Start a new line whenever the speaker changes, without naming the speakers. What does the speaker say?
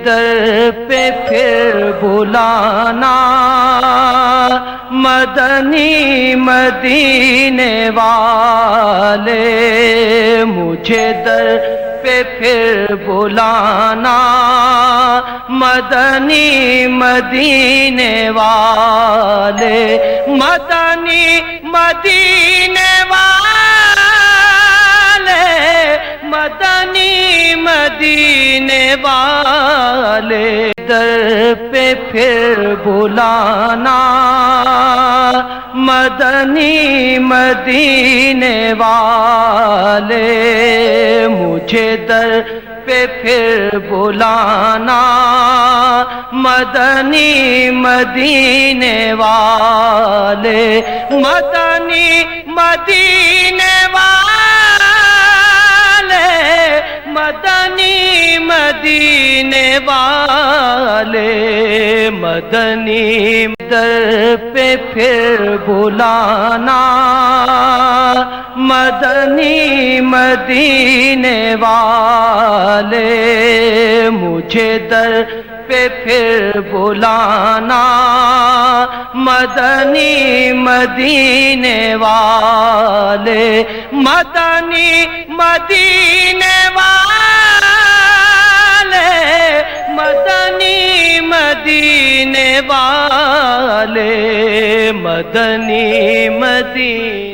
در پہ پھر بلانا، مدنی مدینے والے مجھے در پہ پھر بلانا، مدنی مدینے والے، مدنی مدینے والے، مدنی مدینے والے در پہ پھر بلانا، مدنی مدینے والے مجھے در پہ پھر بلانا، مدنی مدینے والے، مدنی مدینے والے، مدنی مدینے والے، مدنی در پہ پھر بلانا، مدنی مدینے والے مجھے در پہ پھر بلانا، مدنی مدینے والے، مدنی مدینے والے، مدنی مدینے والے، مدنی مدینے